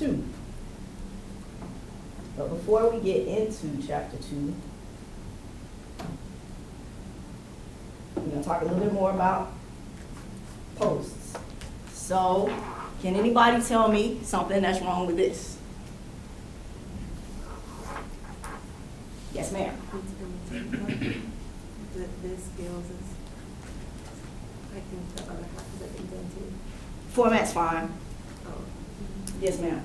2. But before we get into chapter 2, we're going to talk a little bit more about posts. So, can anybody tell me something that's wrong with this? Yes, ma'am. This skills is, I think the other half is indented. Format's fine. Oh. Yes, ma'am.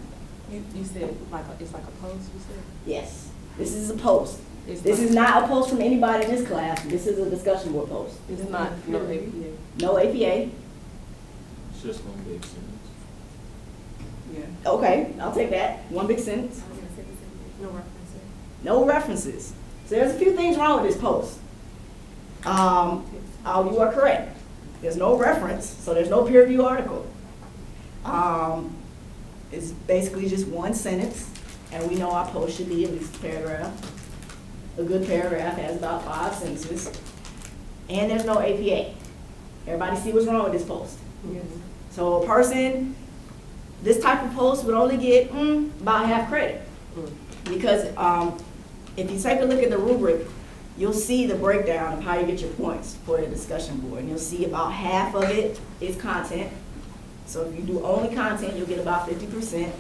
You said like it's like a post, you said? Yes. This is a post. It's This not- is not a post from anybody in this class. This is a discussion board post. It's not, no APA. No APA. It's just one big sentence. Yeah. Okay, I'll take that. One big sentence. I was gonna say the same thing. No references. No references. So there's a few things wrong with this post. Oh, you are correct. There's no reference, so there's no peer review article. It's basically just one sentence, and we know our post should be at least a paragraph. A good paragraph has about 5 sentences. And there's no APA. Everybody see what's wrong with this post? Yes. So a person, this type of post would only get about half credit. Because if you take a look at the rubric, you'll see the breakdown of how you get your points for the discussion board. And you'll see about half of it is content. So if you do only content, you'll get about 50%.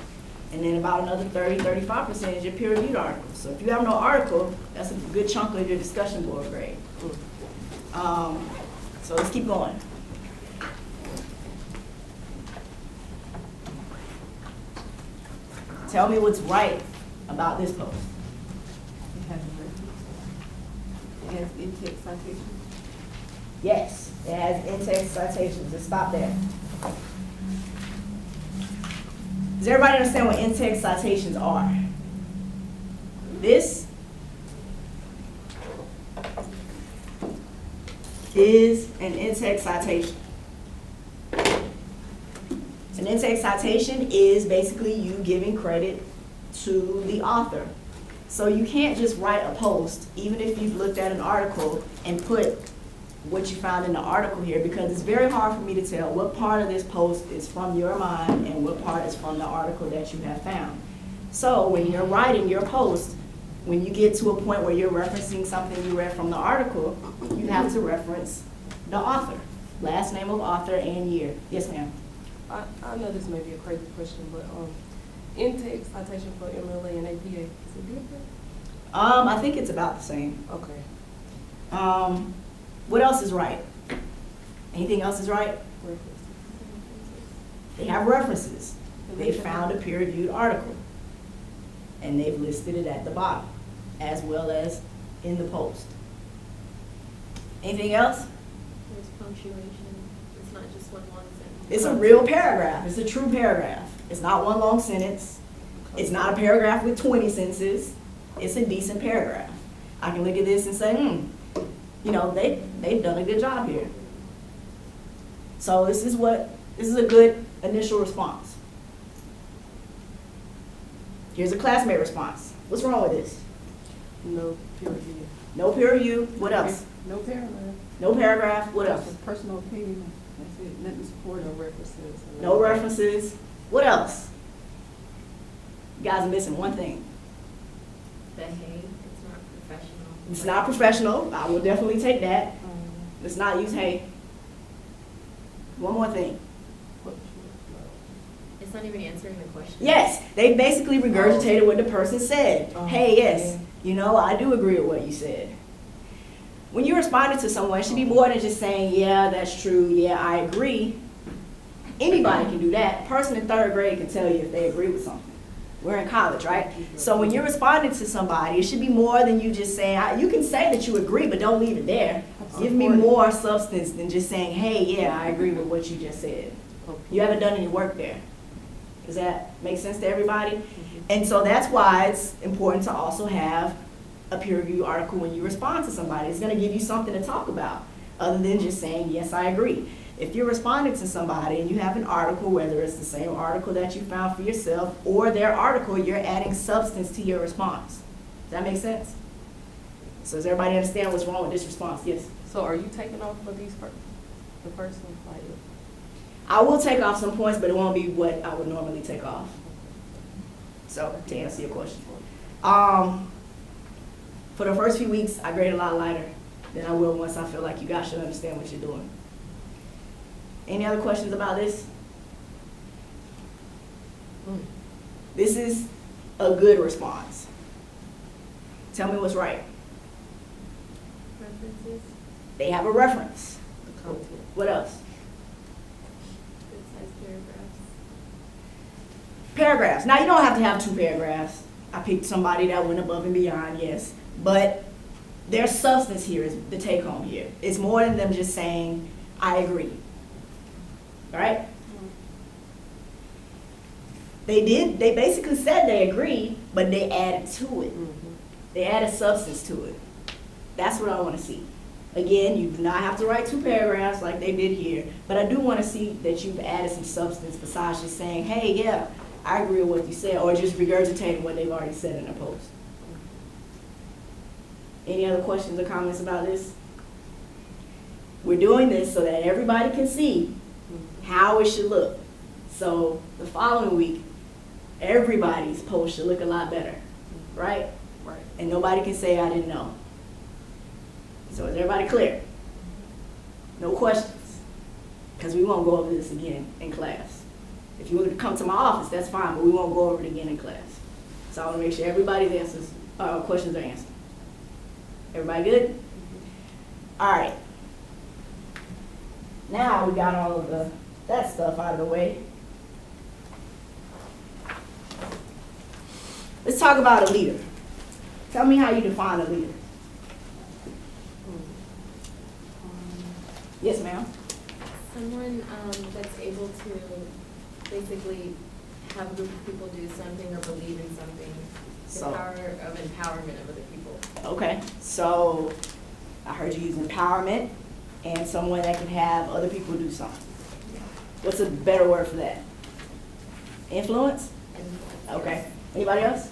And then about another 35% is your peer-reviewed article. So if you have no article, that's a good chunk of your discussion board grade. So let's keep going. Tell me what's right about this post. It has a reference. It has Intext citations. Yes, it has in-text citations. Let's stop there. Does everybody understand what in-text citations are? This is an in-text citation. An in-text citation is basically you giving credit to the author. So you can't just write a post, even if you've looked at an article and put what you found in the article here, because it's very hard for me to tell what part of this post is from your mind and what part is from the article that you have found. So when you're writing your post, when you get to a point where you're referencing something you read from the article, you have to reference the author, last name of author and year. Yes, ma'am. I know this may be a crazy question, but in-text citation for MLA and APA, is it different? I think it's about the same. Okay. What else is right? Anything else is right? References. They have references. They found a peer-reviewed article, and they've listed it at the bottom, as well as in the post. Anything else? There's punctuation. It's not just one long sentence. It's a real paragraph. It's a true paragraph. It's not one long sentence. It's not a paragraph with 20 sentences. It's a decent paragraph. I can look at this and say, you know, they've done a good job here. So this is a good initial response. Here's a classmate response. What's wrong with this? No peer review. No peer review. What else? No paragraph. No paragraph. What else? Just personal opinion. That's it. Nothing support or references. No references. What else? You guys are missing one thing. The hey, it's not professional. It's not professional. I will definitely take that. Let's not use hey. One more thing. It's not even answering the question. Yes, they basically regurgitated what the person said. Oh, Hey, yes, yeah. you know, I do agree with what you said. When you responded to someone, it should be more than just saying, yeah, that's true, yeah, I agree. Anybody can do that. A person in 3rd grade can tell you if they agree with something. We're in college, right? So when you're responding to somebody, it should be more than you just saying, you can say that you agree, but don't leave it there. Give me more substance than just saying, hey, yeah, I agree with what you just said. You haven't done any work there. Does that make sense to everybody? And so that's why it's important to also have a peer review article when you respond to somebody. It's going to give you something to talk about other than just saying, yes, I agree. If you're responding to somebody and you have an article, whether it's the same article that you found for yourself or their article, you're adding substance to your response. Does that make sense? So does everybody understand what's wrong with this response? Yes. So are you taking off for these the first one? I will take off some points, but it won't be what I would normally take off. So, to answer your question. For the first few weeks, I grade a lot lighter than I will once I feel like you guys should understand what you're doing. Any other questions about this? This is a good response. Tell me what's right. References, They have a reference. The content. What else? good sized paragraphs. Paragraphs. Now, you don't have to have 2 paragraphs. I picked somebody that went above and beyond, yes. But there's substance here, is the take home here. It's more than them just saying, I agree. Right? They basically said they agreed, but they added to it. They added substance to it. That's what I want to see. Again, you do not have to write 2 paragraphs like they did here, but I do want to see that you've added some substance besides just saying, hey, yeah, I agree with what you said, or just regurgitating what they've already said in their post. Any other questions or comments about this? We're doing this so that everybody can see how it should look. So the following week, everybody's post should look a lot better, right? Right. And nobody can say I didn't know. So is everybody clear? No questions? Because we won't go over this again in class. If you want to come to my office, that's fine, but we won't go over it again in class. So I want to make sure everybody's questions are answered. Everybody good? All right. Now we got all of that stuff out of the way. Let's talk about a leader. Tell me how you define a leader. Yes, ma'am. Someone that's able to basically have a group of people do something or believe in something. The So- power of empowerment of other people. Okay, so I heard you use empowerment and someone that can have other people do something. What's a better word for that? Influence? And Okay. Anybody else?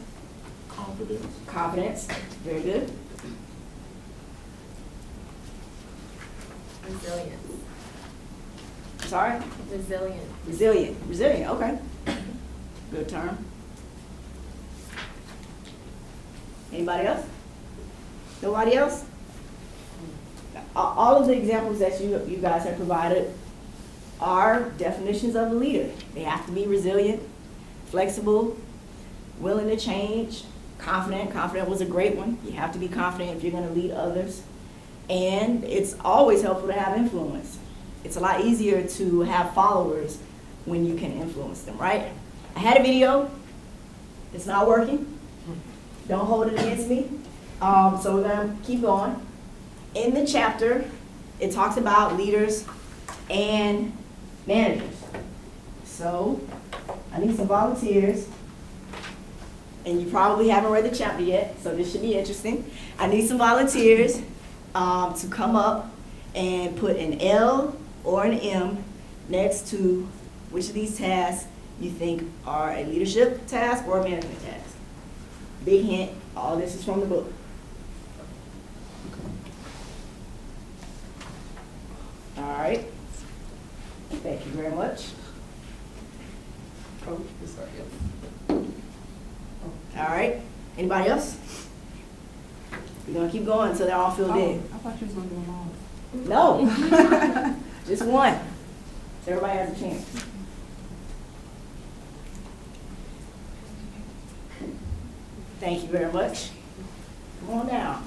Confidence. Confidence. Very good. resilience. Sorry? Resilient. Resilient. Resilient, okay. Good term. Anybody else? Nobody else? All of the examples that you guys have provided are definitions of a leader. They have to be resilient, flexible, willing to change, confident. Confident was a great one. You have to be confident if you're going to lead others. And it's always helpful to have influence. It's a lot easier to have followers when you can influence them, right? I had a video. It's not working. Don't hold it against me. So we're going to keep going. In the chapter, it talks about leaders and managers. So I need some volunteers. And you probably haven't read the chapter yet, so this should be interesting. I need some volunteers to come up and put an L or an M next to which of these tasks you think are a leadership task or a management task. Big hint, all this is from the book. All right. Thank you very much. Oh, sorry. All right. Anybody else? We're gonna keep going until they're all filled in. I thought you was gonna do them all. No, just one. So everybody has a chance. Thank you very much. Come on down.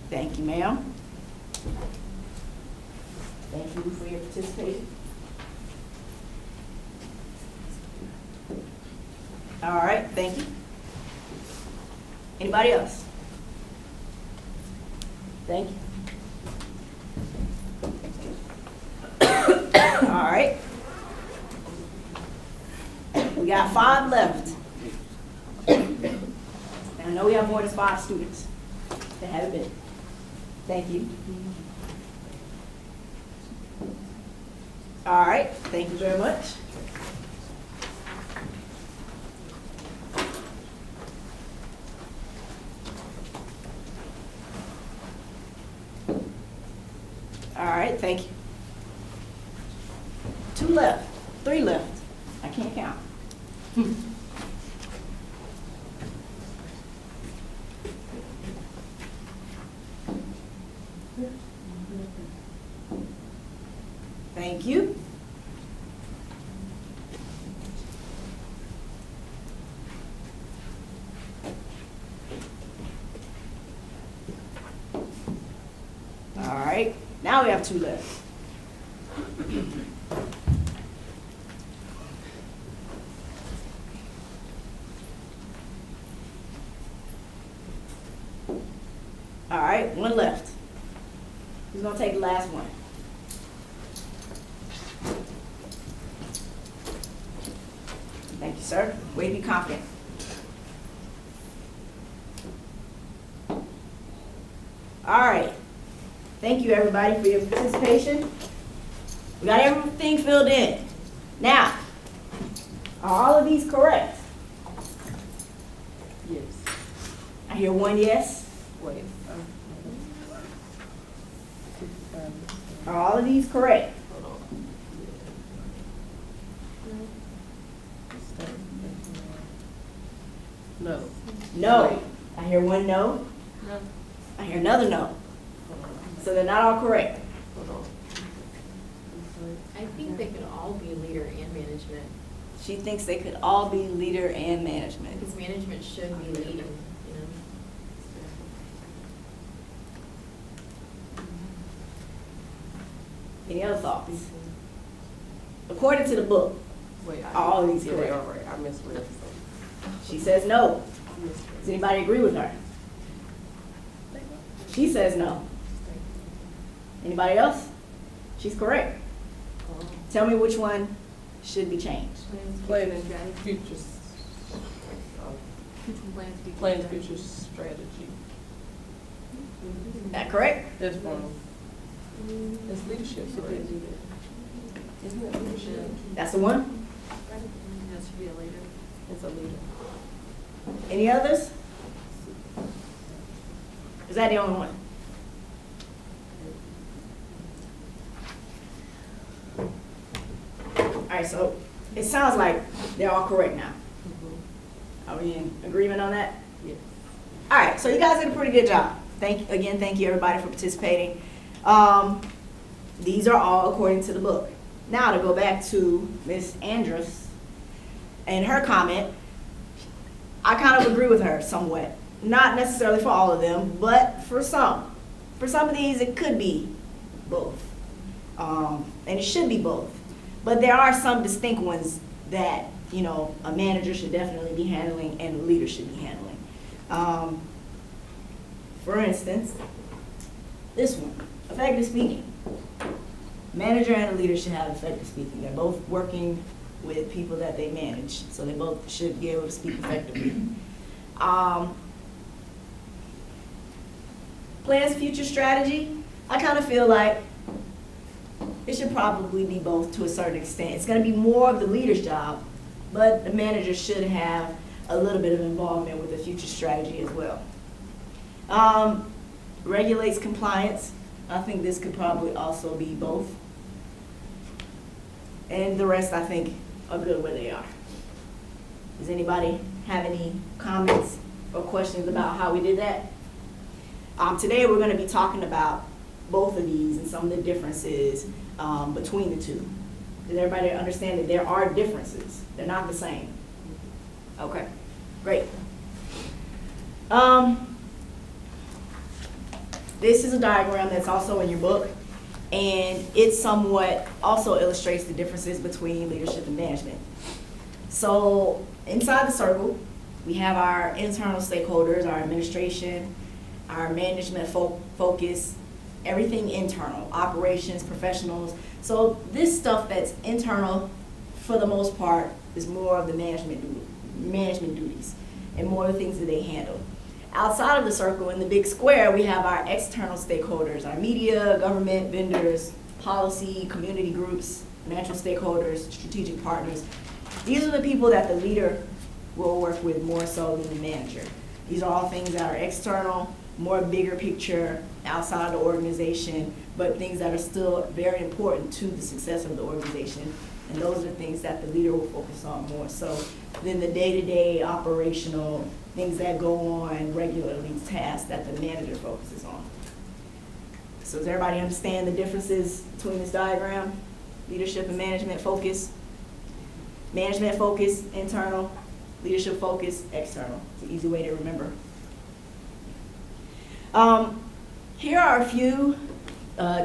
Thank you, ma'am. Thank you for your participation. All right, thank you. Anybody else? Thank you. All right. We got 5 left. And I know we have more than 5 students that haven't been. Thank you. All right, thank you very much. All right, thank you. 2 left, 3 left. I can't count. Thank you. All right, now we have 2 left. All right, 1 left. Who's gonna take the last one? Thank you, sir. Way to be confident. All right. Thank you, everybody, for your participation. We got everything filled in. Now, are all of these correct? Yes. I hear 1 yes. Wait. Are all of these correct? Hold on. No. No. I hear 1 no. No. I hear another no. Hold on. So they're not all correct. Hold on. I think they could all be leader and management, She thinks they could all be leader and management. because management should be leading, you know? Any other thoughts? According to the book, Wait, all of these yeah, they correct. are right. I misread something. she says no. I misread. Does anybody agree with her? She says no. Anybody else? She's correct. Tell me which one should be changed. Plan and futures. Plan future strategy. Is that correct? That's wrong. It's leadership, right? Isn't it leadership? That's the one? That should be a leader. It's a leader. Any others? Is that the only one? All right, so it sounds like they're all correct now. Are we in agreement on that? Yes. All right, so you guys did a pretty good job. Thank you everybody for participating. These are all according to the book. Now to go back to Ms. Andrus and her comment, I kind of agree with her somewhat. Not necessarily for all of them, but for some. For some of these, it could be both. And it should be both. But there are some distinct ones that, you know, a manager should definitely be handling and a leader should be handling. For instance, this one, effective speaking. Manager and a leader should have effective speaking. They're both working with people that they manage, so they both should be able to speak effectively. Plans future strategy, I kind of feel like it should probably be both to a certain extent. It's going to be more of the leader's job, but the manager should have a little bit of involvement with the future strategy as well. Regulates compliance. I think this could probably also be both. And the rest, I think, are good where they are. Does anybody have any comments or questions about how we did that? Today we're going to be talking about both of these and some of the differences between the two. Does everybody understand that there are differences? They're not the same. Okay, great. This is a diagram that's also in your book, and it somewhat also illustrates the differences between leadership and management. So inside the circle, we have our internal stakeholders, our administration, our management focus, everything internal, operations, professionals. So this stuff that's internal, for the most part, is more of the management duties and more of the things that they handle. Outside of the circle, in the big square, we have our external stakeholders, our media, government, vendors, policy, community groups, financial stakeholders, strategic partners. These are the people that the leader will work with more so than the manager. These are all things that are external more bigger picture outside of the organization, but things that are still very important to the success of the organization. And those are things that the leader will focus on more so than the day-to-day operational things that go on regularly, tasks that the manager focuses on. So does everybody understand the differences between this diagram? Leadership and management focus. Management focus, internal. Leadership focus, external. It's an easy way to remember. Here are a few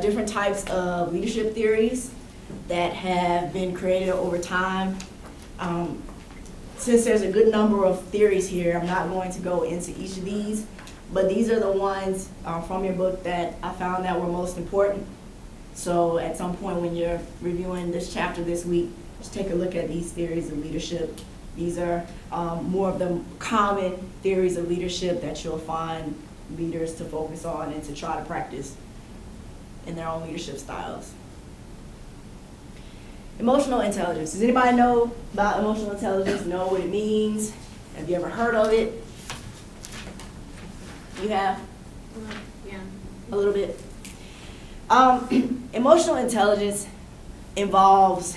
different types of leadership theories that have been created over time. Since there's a good number of theories here, I'm not going to go into each of these, but these are the ones from your book that I found that were most important. So at some point when you're reviewing this chapter this week, just take a look at these theories of leadership. These are more of the common theories of leadership that you'll find leaders to focus on and to try to practice in their own leadership styles. Emotional intelligence. Does anybody know about emotional intelligence? Know what it means? Have you ever heard of it? You have? Yeah. A little bit. Emotional intelligence involves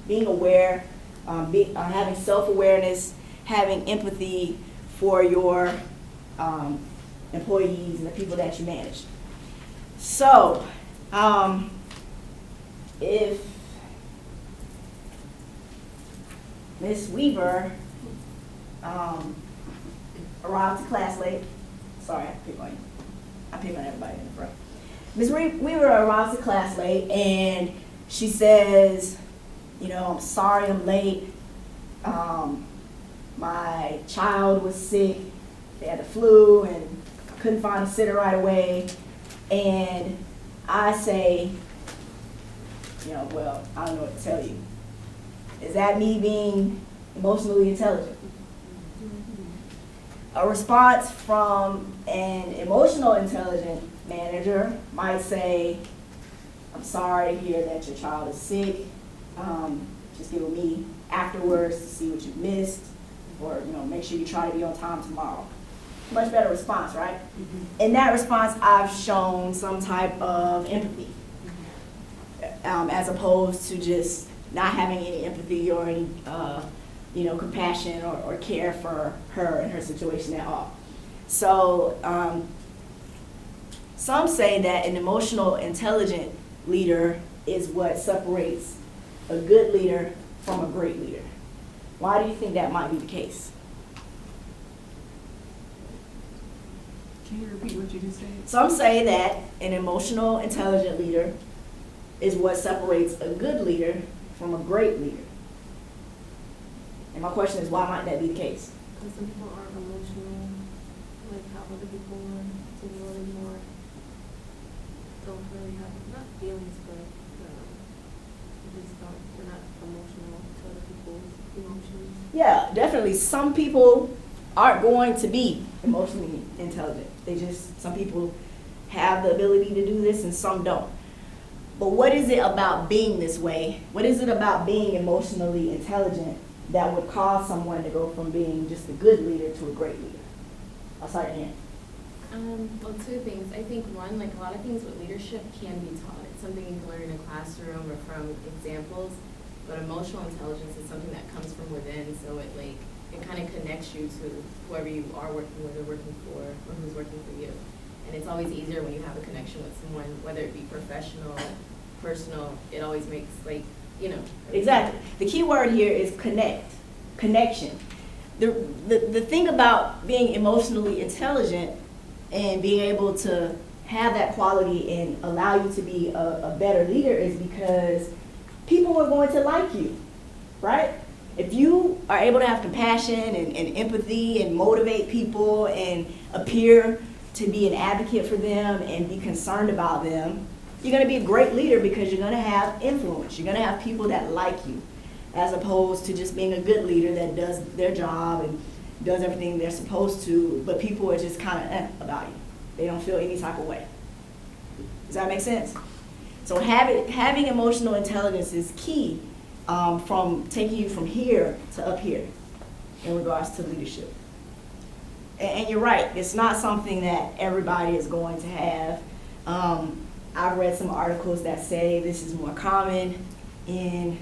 being aware, having self-awareness, having empathy for your employees and the people that you manage. So, if Miss Weaver arrived to class late, sorry, I pick on you. I pick on everybody in the front. Miss Weaver arrives to class late and she says, you know, I'm sorry I'm late. My child was sick. They had the flu and couldn't find a sitter right away. And I say, you know, well, I don't know what to tell you. Is that me being emotionally intelligent? A response from an emotional intelligent manager might say, I'm sorry to hear that your child is sick. Just get with me afterwards to see what you missed, or make sure you try to be on time tomorrow. Much better response, right? Mm-hmm. In that response, I've shown some type of empathy, as opposed to just not having any empathy or any compassion or care for her and her situation at all. So some say that an emotional intelligent leader is what separates a good leader from a great leader. Why do you think that might be the case? Can you repeat what you just said? Some say that an emotional intelligent leader is what separates a good leader from a great leader. And my question is, why might that be the case? Because some people aren't emotional, like how other people are. So they're really more, don't really have, not feelings, but they're not emotional to other people's emotions. Yeah, definitely. Some people aren't going to be emotionally intelligent. Some people have the ability to do this and some don't. But what is it about being this way? What is it about being emotionally intelligent that would cause someone to go from being just a good leader to a great leader? I'll start here. Well, two things. I think one, like a lot of things with leadership can be taught. It's something you can learn in a classroom or from examples. But emotional intelligence is something that comes from within, so it kind of connects you to whoever you are working with or working for, or who's working for you. And it's always easier when you have a connection with someone, whether it be professional, personal. It always makes Exactly. The key word here is connection. The thing about being emotionally intelligent and being able to have that quality and allow you to be a better leader is because people are going to like you, right? If you are able to have compassion and empathy and motivate people and appear to be an advocate for them and be concerned about them, you're going to be a great leader because you're going to have influence. You're going to have people that like you, as opposed to just being a good leader that does their job and does everything they're supposed to, but people are just kind of about you. They don't feel any type of way. Does that make sense? So having emotional intelligence is key from taking you from here to up here in regards to leadership. And you're right, it's not something that everybody is going to have. I've read some articles that say this is more common in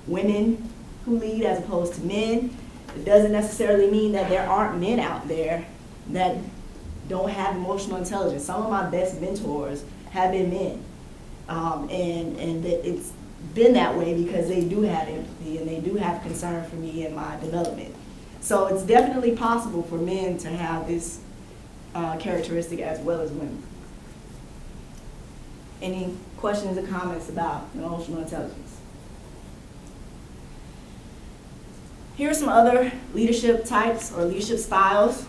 women who lead as opposed to men. It doesn't necessarily mean that there aren't men out there that don't have emotional intelligence. Some of my best mentors have been men. And it's been that way because they do have empathy and they do have concern for me and my development. So it's definitely possible for men to have this characteristic as well as women. Any questions or comments about emotional intelligence? Here are some other leadership types or leadership styles.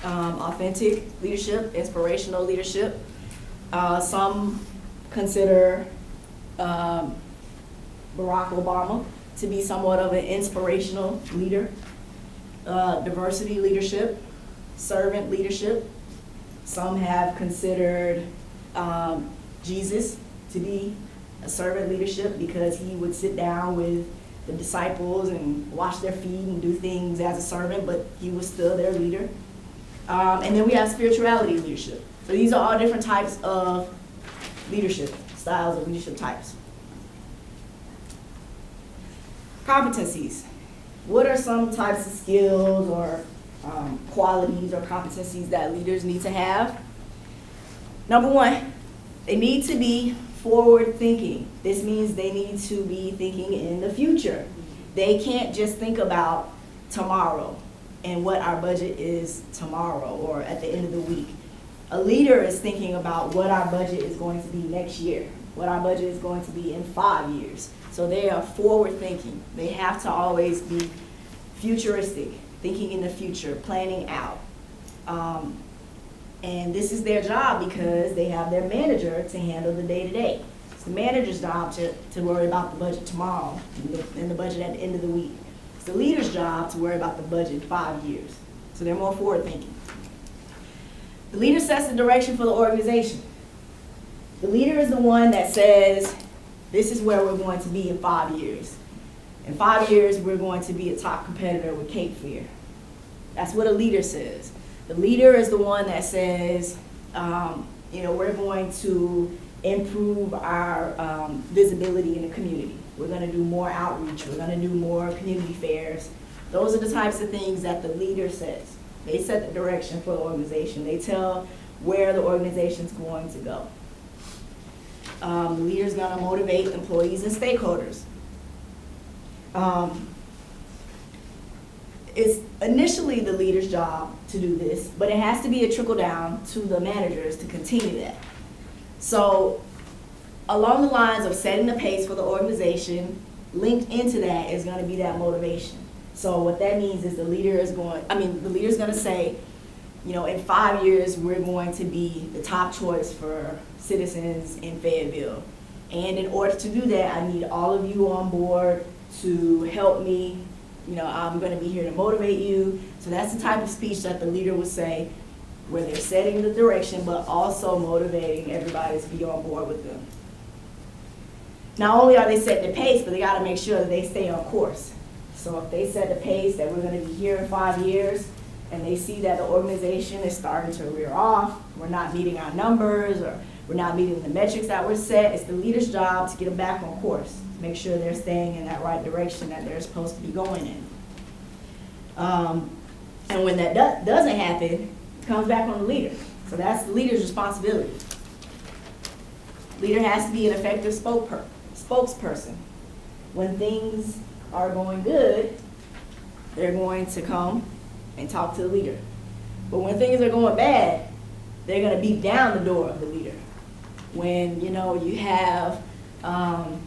Authentic leadership, inspirational leadership. Some consider Barack Obama to be somewhat of an inspirational leader. Diversity leadership, servant leadership. Some have considered Jesus to be a servant leadership because he would sit down with the disciples and wash their feet and do things as a servant, but he was still their leader. And then we have spirituality leadership. So these are all different types of leadership, styles of leadership types. Competencies. What are some types of skills or qualities or competencies that leaders need to have? Number one, they need to be forward thinking. This means they need to be thinking in the future. They can't just think about tomorrow and what our budget is tomorrow or at the end of the week. A leader is thinking about what our budget is going to be next year, what our budget is going to be in 5 years. So they are forward thinking. They have to always be futuristic, thinking in the future, planning out. And this is their job because they have their manager to handle the day-to-day. It's the manager's job to worry about the budget tomorrow and the budget at the end of the week. It's the leader's job to worry about the budget 5 years. So they're more forward thinking. The leader sets the direction for the organization. The leader is the one that says, this is where we're going to be in 5 years. In 5 years, we're going to be a top competitor with Cape Fear. That's what a leader says. The leader is the one that says, we're going to improve our visibility in the community. We're going to do more outreach. We're going to do more community fairs. Those are the types of things that the leader says. They set the direction for the organization. They tell where the organization's going to go. The leader's going to motivate employees and stakeholders. It's initially the leader's job to do this, but it has to be a trickle down to the managers to continue that. So along the lines of setting the pace for the organization, linked into that is going to be that motivation. So what that means is the leader is going to say, in 5 years, we're going to be the top choice for citizens in Fayetteville. And in order to do that, I need all of you on board to help me. I'm going to be here to motivate you. So that's the type of speech that the leader would say, where they're setting the direction, but also motivating everybody to be on board with them. Not only are they setting the pace, but they got to make sure that they stay on course. So if they set the pace that we're going to be here in 5 years, and they see that the organization is starting to rear off, we're not meeting our numbers, or we're not meeting the metrics that were set, it's the leader's job to get them back on course, to make sure they're staying in that right direction that they're supposed to be going in. And when that doesn't happen, it comes back on the leader. So that's the leader's responsibility. Leader has to be an effective spokesperson. When things are going good, they're going to come and talk to the leader. But when things are going bad, they're going to beat down the door of the leader. When you have a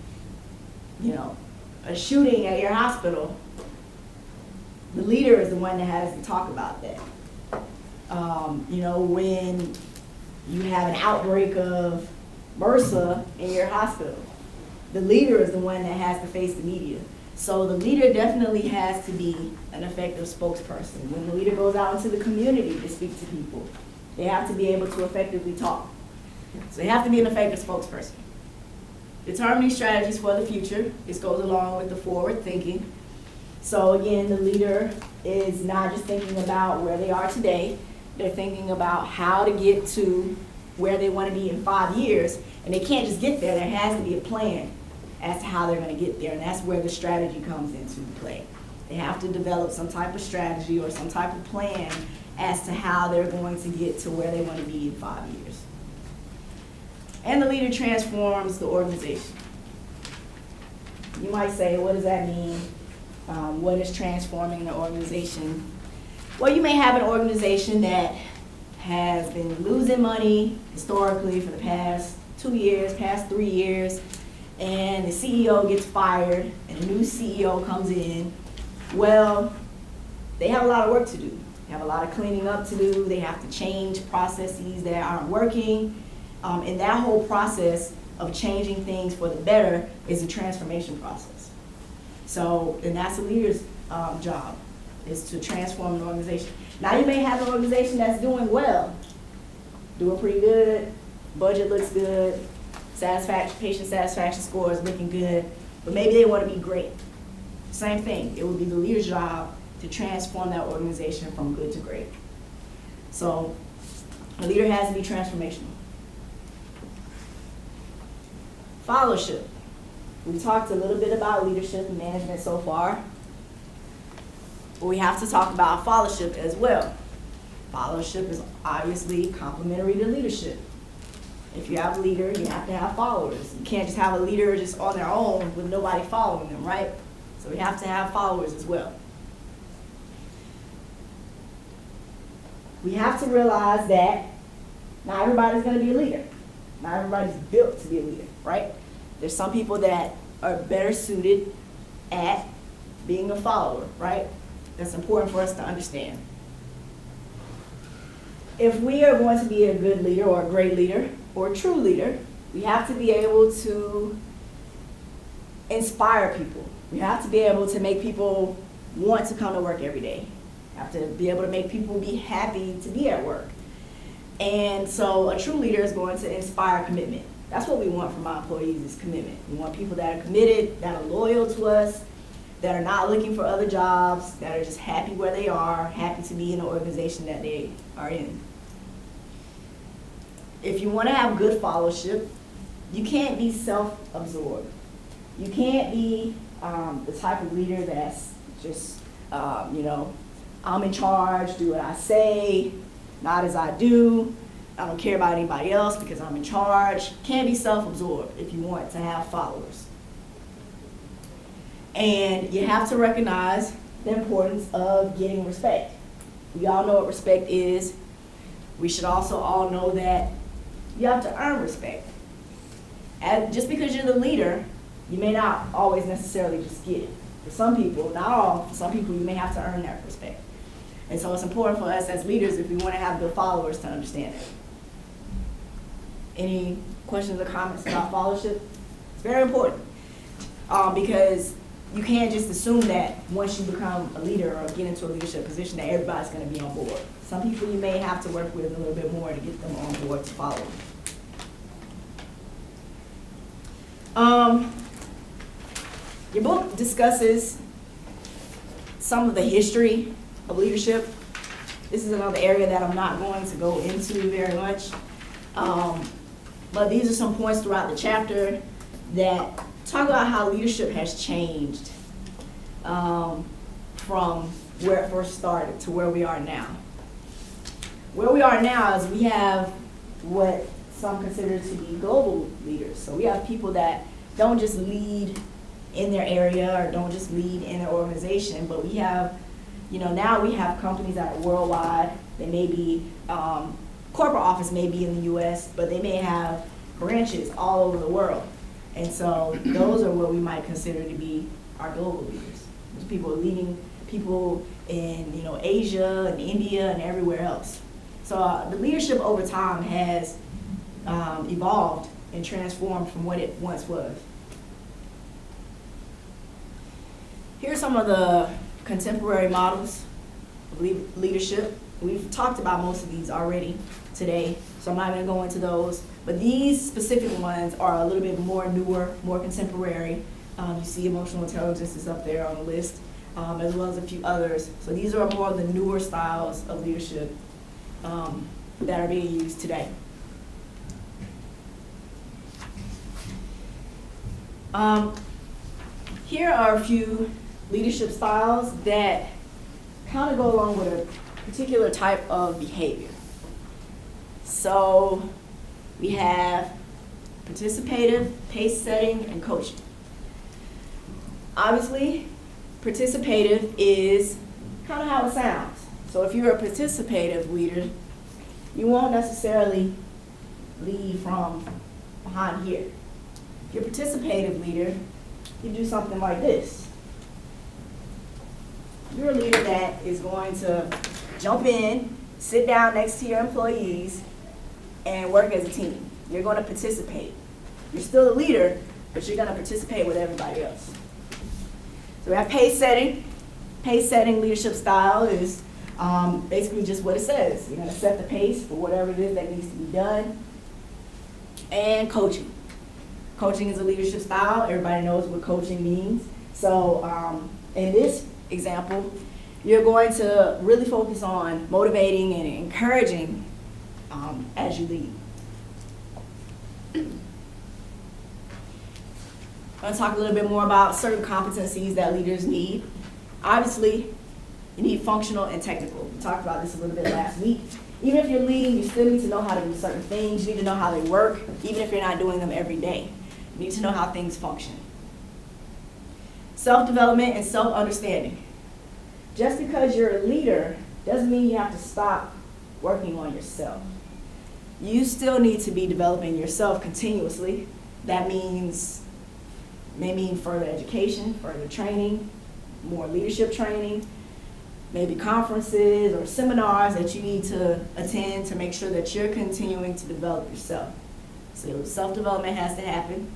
shooting at your hospital, the leader is the one that has to talk about that. When you have an outbreak of MRSA in your hospital, the leader is the one that has to face the media. So the leader definitely has to be an effective spokesperson. When the leader goes out into the community to speak to people, they have to be able to effectively talk. So they have to be an effective spokesperson. Determining strategies for the future. This goes along with the forward thinking. So again, the leader is not just thinking about where they are today, they're thinking about how to get to where they want to be in 5 years, and they can't just get there. There has to be a plan as to how they're going to get there, and that's where the strategy comes into play. They have to develop some type of strategy or some type of plan as to how they're going to get to where they want to be in 5 years. And the leader transforms the organization. You might say, what does that mean? What is transforming the organization? Well, you may have an organization that has been losing money historically for the past 2 years, past 3 years, and the CEO gets fired and a new CEO comes in. Well, they have a lot of work to do. They have a lot of cleaning up to do. They have to change processes that aren't working. And that whole process of changing things for the better is a transformation process. So, and that's a leader's job, is to transform an organization. Now you may have an organization that's doing well, doing pretty good, budget looks good, patient satisfaction score is looking good, but maybe they want to be great. Same thing, it would be the leader's job to transform that organization from good to great. So a leader has to be transformational. Followership. We've talked a little bit about leadership and management so far, but we have to talk about followership as well. Followership is obviously complementary to leadership. If you have a leader, you have to have followers. You can't just have a leader just on their own with nobody following them, right? So we have to have followers as well. We have to realize that not everybody's going to be a leader. Not everybody's built to be a leader, right? There's some people that are better suited at being a follower, right? That's important for us to understand. If we are going to be a good leader or a great leader or a true leader, we have to be able to inspire people. We have to be able to make people want to come to work every day. We have to be able to make people be happy to be at work. And so a true leader is going to inspire commitment. That's what we want from our employees, is commitment. We want people that are committed, that are loyal to us, that are not looking for other jobs, that are just happy where they are, happy to be in the organization that they are in. If you want to have good followership, you can't be self-absorbed. You can't be the type of leader that's just, I'm in charge, do what I say, not as I do. I don't care about anybody else because I'm in charge. Can't be self-absorbed if you want to have followers. And you have to recognize the importance of getting respect. We all know what respect is. We should also all know that you have to earn respect. And just because you're the leader, you may not always necessarily just get it. For some people, not all, for some people you may have to earn that respect. And so it's important for us as leaders, if we want to have good followers, to understand it. Any questions or comments about followership? It's very important because you can't just assume that once you become a leader or get into a leadership position that everybody's going to be on board. Some people you may have to work with a little bit more to get them on board to follow. Your book discusses some of the history of leadership. This is another area that I'm not going to go into very much. But these are some points throughout the chapter that talk about how leadership has changed from where it first started to where we are now. Where we are now is we have what some consider to be global leaders. So we have people that don't just lead in their area or don't just lead in their organization, but we have, now we have companies that are worldwide. They may be, corporate office may be in the US, but they may have branches all over the world. And so those are what we might consider to be our global leaders. Those people are leading people in Asia and India and everywhere else. So the leadership over time has evolved and transformed from what it once was. Here are some of the contemporary models of leadership. We've talked about most of these already today, so I'm not going to go into those. But these specific ones are a little bit more newer, more contemporary. You see emotional intelligence is up there on the list. as well as a few others. So these are more of the newer styles of leadership that are being used today. Here are a few leadership styles that kind of go along with a particular type of behavior. So we have participative, pace setting, and coaching. Obviously, participative is kind of how it sounds. So if you're a participative leader, you won't necessarily lead from behind here. If you're a participative leader, you do something like this. You're a leader that is going to jump in, sit down next to your employees, and work as a team. You're going to participate. You're still a leader, but you're going to participate with everybody else. So we have pace setting. Pace setting leadership style is basically just what it says. You're going to set the pace for whatever it is that needs to be done. And coaching. Coaching is a leadership style. Everybody knows what coaching means. So in this example, you're going to really focus on motivating and encouraging as you lead. I'm going to talk a little bit more about certain competencies that leaders need. Obviously, you need functional and technical. We talked about this a little bit last week. Even if you're leading, you still need to know how to do certain things. You need to know how they work, even if you're not doing them every day. You need to know how things function. Self-development and self-understanding. Just because you're a leader doesn't mean you have to stop working on yourself. You still need to be developing yourself continuously. That may mean further education, further training, more leadership training, maybe conferences or seminars that you need to attend to make sure that you're continuing to develop yourself. So self-development has to happen.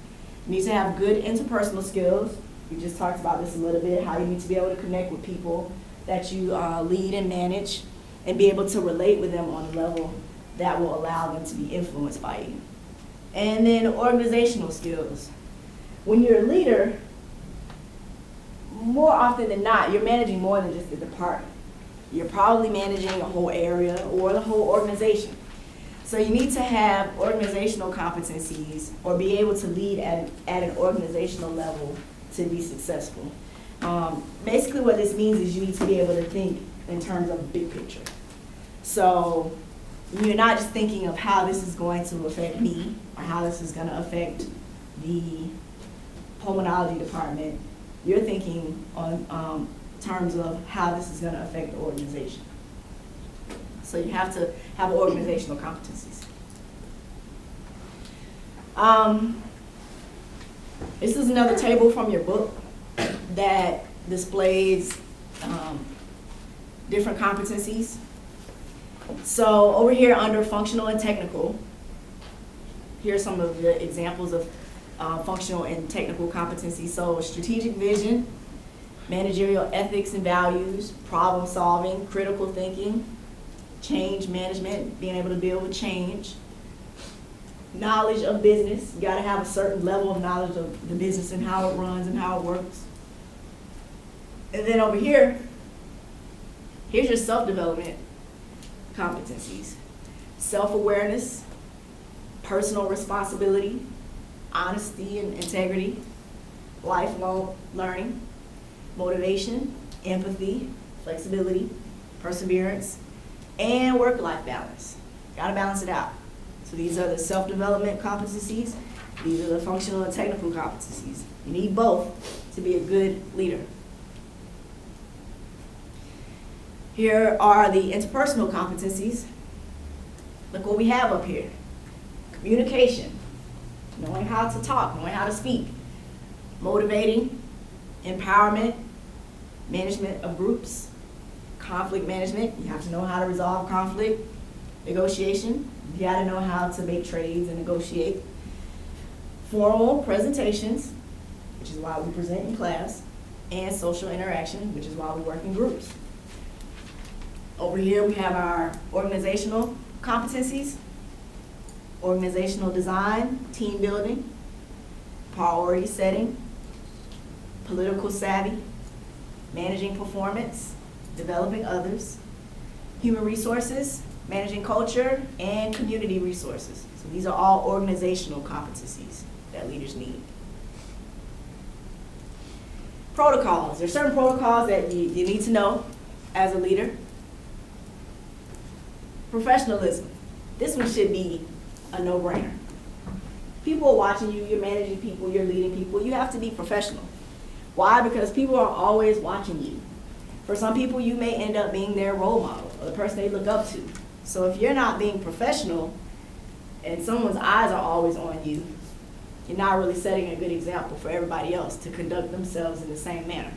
You need to have good interpersonal skills. We just talked about this a little bit, how you need to be able to connect with people that you lead and manage and be able to relate with them on a level that will allow them to be influenced by you. And then organizational skills. When you're a leader, more often than not, you're managing more than just the department. You're probably managing a whole area or the whole organization. So you need to have organizational competencies or be able to lead at an organizational level to be successful. Basically what this means is you need to be able to think in terms of big picture. So you're not just thinking of how this is going to affect me or how this is going to affect the pulmonology department. You're thinking on terms of how this is going to affect the organization. So you have to have organizational competencies. This is another table from your book that displays different competencies. So over here under functional and technical, here are some of the examples of functional and technical competencies. So strategic vision, managerial ethics and values, problem solving, critical thinking, change management, being able to deal with change, knowledge of business. You got to have a certain level of knowledge of the business and how it runs and how it works. And then over here, here's your self-development competencies. Self-awareness, personal responsibility, honesty and integrity, lifelong learning, motivation, empathy, flexibility, perseverance, and work-life balance. Gotta balance it out. So these are the self-development competencies. These are the functional and technical competencies. You need both to be a good leader. Here are the interpersonal competencies. Look what we have up here. Communication, knowing how to talk, knowing how to speak, motivating, empowerment, management of groups, conflict management, you have to know how to resolve conflict, negotiation, you got to know how to make trades and negotiate, formal presentations, which is why we present in class, and social interaction, which is why we work in groups. Over here we have our organizational competencies, organizational design, team building, priority setting, political savvy, managing performance, developing others, human resources, managing culture, and community resources. So these are all organizational competencies that leaders need. Protocols. There's certain protocols that you need to know as a leader. Professionalism. This one should be a no-brainer. People are watching you, you're managing people, you're leading people, you have to be professional. Why? Because people are always watching you. For some people, you may end up being their role model, or the person they look up to. So if you're not being professional, and someone's eyes are always on you, you're not really setting a good example for everybody else to conduct themselves in the same manner.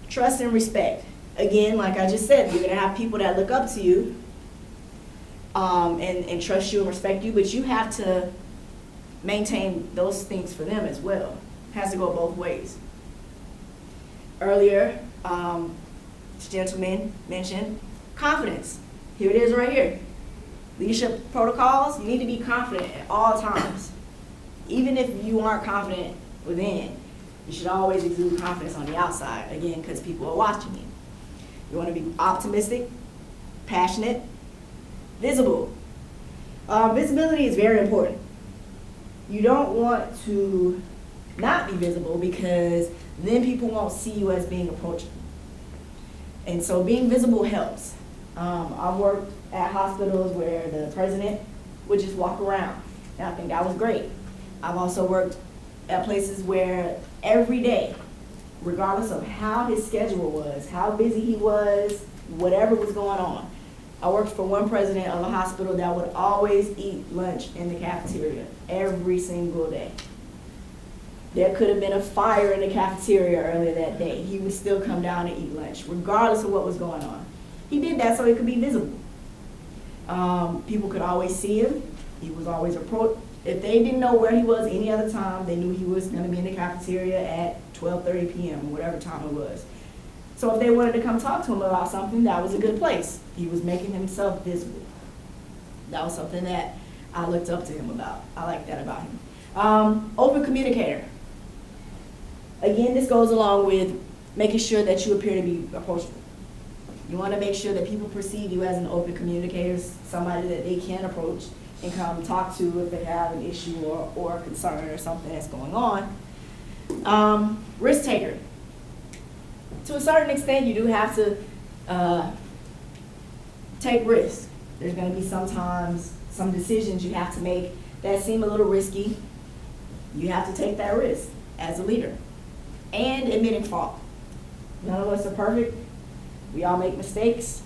Trust and respect. Again, like I just said, you're gonna have people that look up to you and trust you and respect you, but you have to maintain those things for them as well. It has to go both ways. Earlier, this gentleman mentioned confidence. Here it is right here. Leadership protocols, you need to be confident at all times. Even if you aren't confident within, you should always exude confidence on the outside, again, because people are watching you. You want to be optimistic, passionate, visible. Visibility is very important. You don't want to not be visible because then people won't see you as being approachable. And so being visible helps. I've worked at hospitals where the president would just walk around, and I think that was great. I've also worked at places where every day, regardless of how his schedule was, how busy he was, whatever was going on. I worked for one president of a hospital that would always eat lunch in the cafeteria every single day. There could have been a fire in the cafeteria earlier that day. He would still come down and eat lunch, regardless of what was going on. He did that so he could be visible. People could always see him. He was always approached. If they didn't know where he was any other time, they knew he was going to be in the cafeteria at 12:30 p.m. or whatever time it was. So if they wanted to come talk to him about something, that was a good place. He was making himself visible. That was something that I looked up to him about. I like that about him. Open communicator. Again, this goes along with making sure that you appear to be approachable. You want to make sure that people perceive you as an open communicator, somebody that they can approach and come talk to if they have an issue or a concern or something that's going on. Risk taker. To a certain extent, you do have to take risks. There's going to be sometimes some decisions you have to make that seem a little risky. You have to take that risk as a leader. And admitting fault. None of us are perfect. We all make mistakes.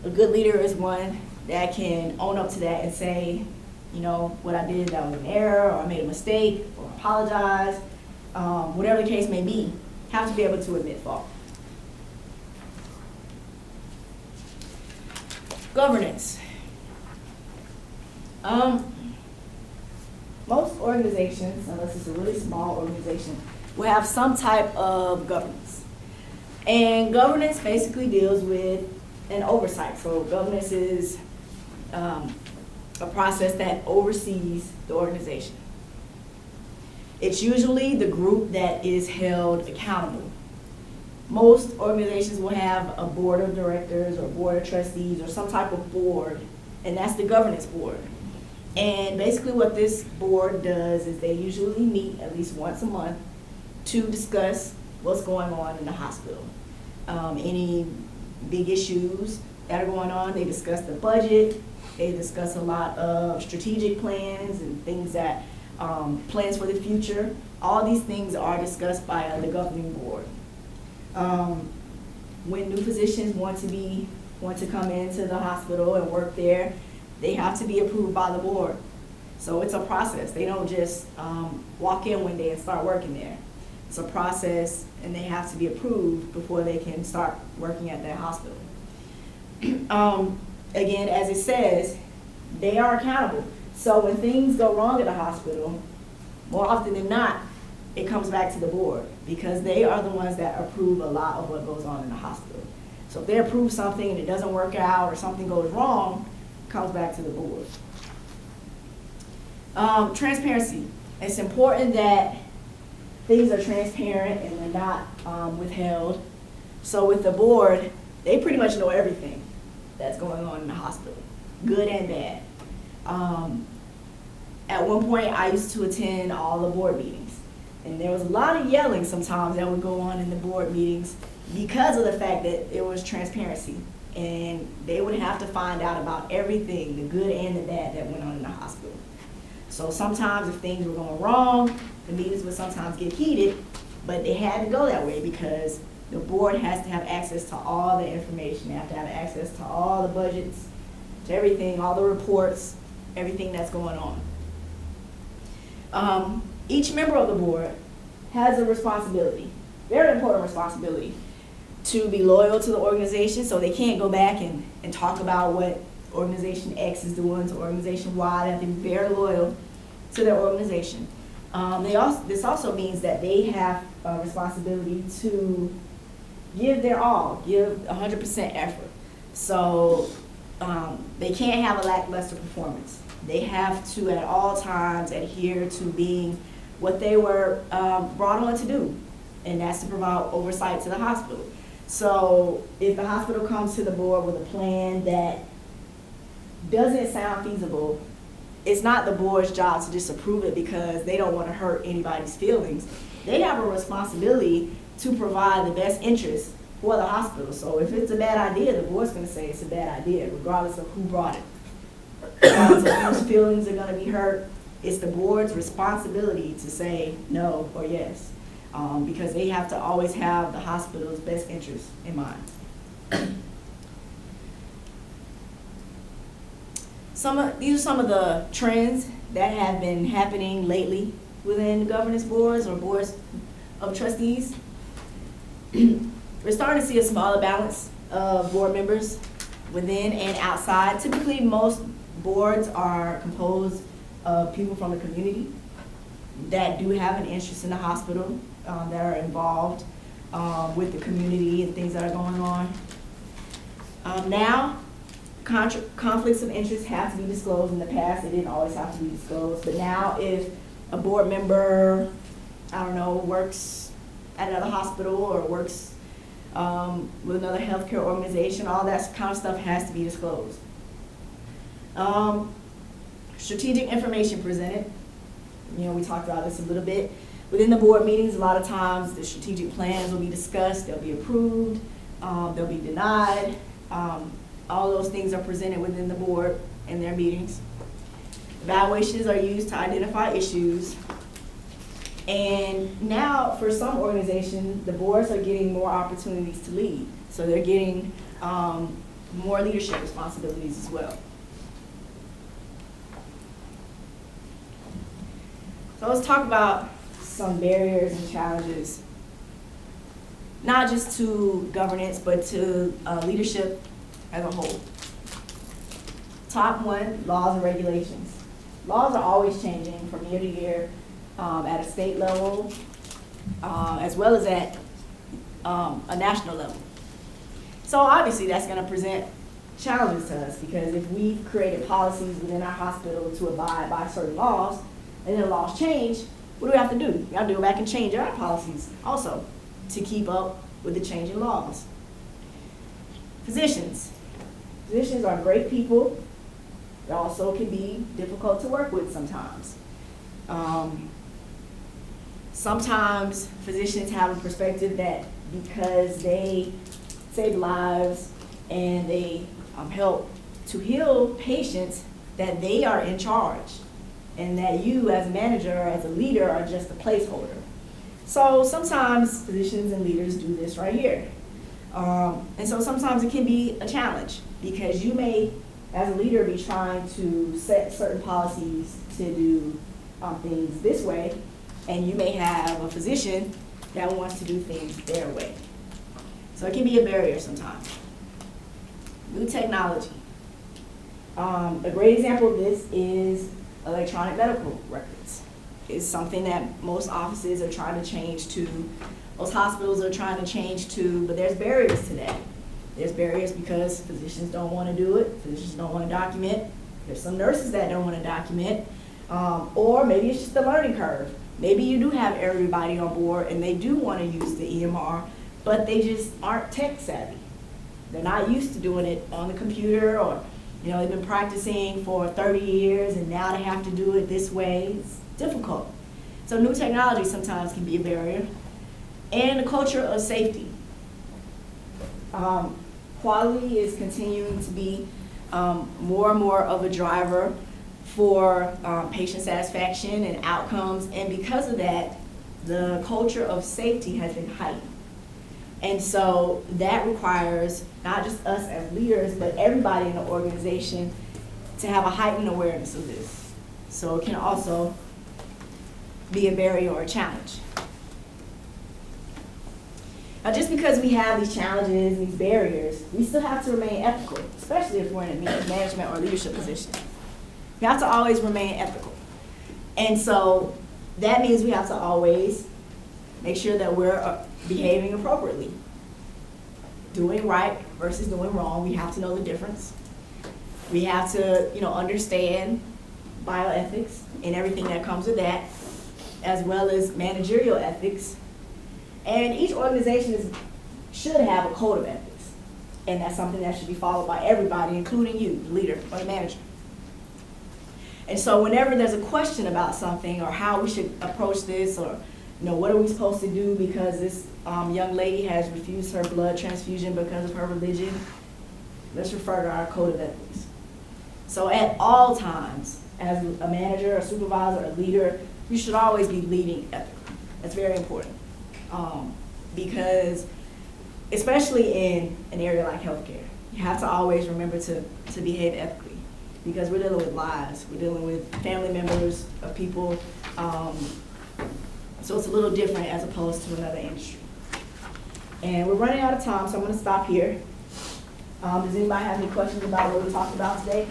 A good leader is one that can own up to that and say, you know, what I did, that was an error, or I made a mistake, or apologize, whatever the case may be, have to be able to admit fault. Governance. Most organizations, unless it's a really small organization, will have some type of governance. And governance basically deals with an oversight. So governance is a process that oversees the organization. It's usually the group that is held accountable. Most organizations will have a board of directors or board of trustees or some type of board, and that's the governance board. And basically what this board does is they usually meet at least once a month to discuss what's going on in the hospital. Any big issues that are going on, they discuss the budget, they discuss a lot of strategic plans and things that, plans for the future. All these things are discussed by the governing board. When new physicians want to come into the hospital and work there, they have to be approved by the board. So it's a process. They don't just walk in one day and start working there. It's a process, and they have to be approved before they can start working at that hospital. Again, as it says, they are accountable. So when things go wrong at the hospital, more often than not, it comes back to the board because they are the ones that approve a lot of what goes on in the hospital. So if they approve something and it doesn't work out or something goes wrong, it comes back to the board. Transparency. It's important that things are transparent and they're not withheld. So with the board, they pretty much know everything that's going on in the hospital, good and bad. At one point, I used to attend all the board meetings, and there was a lot of yelling sometimes that would go on in the board meetings because of the fact that it was transparency, and they would have to find out about everything, the good and the bad that went on in the hospital. So sometimes if things were going wrong, the meetings would sometimes get heated, but they had to go that way because the board has to have access to all the information. They have to have access to all the budgets, to everything, all the reports, everything that's going on. Each member of the board has a responsibility, very important responsibility, to be loyal to the organization, so they can't go back and talk about what organization X is doing to organization Y. They have to be very loyal to their organization. This also means that they have a responsibility to give their all, give 100% effort. So they can't have a lackluster performance. They have to at all times adhere to being what they were brought on to do, and that's to provide oversight to the hospital. So if the hospital comes to the board with a plan that doesn't sound feasible, it's not the board's job to disapprove it because they don't want to hurt anybody's feelings. They have a responsibility to provide the best interest for the hospital. So if it's a bad idea, the board's going to say it's a bad idea, regardless of who brought it. Regardless of whose feelings are going to be hurt, it's the board's responsibility to say no or yes, because they have to always have the hospital's best interest in mind. These are some of the trends that have been happening lately within governance boards or boards of trustees. We're starting to see a smaller balance of board members within and outside. Typically, most boards are composed of people from the community that do have an interest in the hospital, that are involved with the community and things that are going on. Now, conflicts of interest have to be disclosed. In the past, it didn't always have to be disclosed, but now if a board member, I don't know, works at another hospital or works with another healthcare organization, all that kind of stuff has to be disclosed. Strategic information presented. You know, we talked about this a little bit. Within the board meetings, a lot of times the strategic plans will be discussed, they'll be approved, they'll be denied. All those things are presented within the board in their meetings. Evaluations are used to identify issues. And now, for some organizations, the boards are getting more opportunities to lead. So they're getting more leadership responsibilities as well. So let's talk about some barriers and challenges, not just to governance, but to leadership as a whole. Top one, laws and regulations. Laws are always changing from year to year at a state level, as well as at a national level. So obviously that's going to present challenges to us, because if we've created policies within our hospital to abide by certain laws, and then laws change, what do we have to do? We have to go back and change our policies also to keep up with the changing laws. Physicians. Physicians are great people. They also can be difficult to work with sometimes. Sometimes physicians have a perspective that because they save lives and they help to heal patients, that they are in charge, and that you as a manager, as a leader, are just a placeholder. So sometimes physicians and leaders do this right here. And so sometimes it can be a challenge, because you may, as a leader, be trying to set certain policies to do things this way, and you may have a physician that wants to do things their way. So it can be a barrier sometimes. New technology. A great example of this is electronic medical records. It's something that most offices are trying to change to, most hospitals are trying to change to, but there's barriers to that. There's barriers because physicians don't want to do it, physicians don't want to document, there's some nurses that don't want to document, or maybe it's just the learning curve. Maybe you do have everybody on board and they do want to use the EMR, but they just aren't tech savvy. They're not used to doing it on the computer, or they've been practicing for 30 years and now they have to do it this way. It's difficult. So new technology sometimes can be a barrier. And the culture of safety. Quality is continuing to be more and more of a driver for patient satisfaction and outcomes, and because of that, the culture of safety has been heightened. And so that requires not just us as leaders, but everybody in the organization to have a heightened awareness of this. So it can also be a barrier or a challenge. Now, just because we have these challenges, these barriers, we still have to remain ethical, especially if we're in a management or leadership position. We have to always remain ethical. And so that means we have to always make sure that we're behaving appropriately. Doing right versus doing wrong, we have to know the difference. We have to, understand bioethics and everything that comes with that, as well as managerial ethics. And each organization should have a code of ethics. And that's something that should be followed by everybody, including you, the leader or the manager. And so whenever there's a question about something or how we should approach this, or what are we supposed to do because this young lady has refused her blood transfusion because of her religion, let's refer to our code of ethics. So at all times, as a manager, a supervisor, a leader, you should always be leading ethically. That's very important. Because especially in an area like healthcare, you have to always remember to behave ethically, because we're dealing with lives, we're dealing with family members of people, so it's a little different as opposed to another industry. And we're running out of time, so I'm going to stop here. Does anybody have any questions about what we talked about today?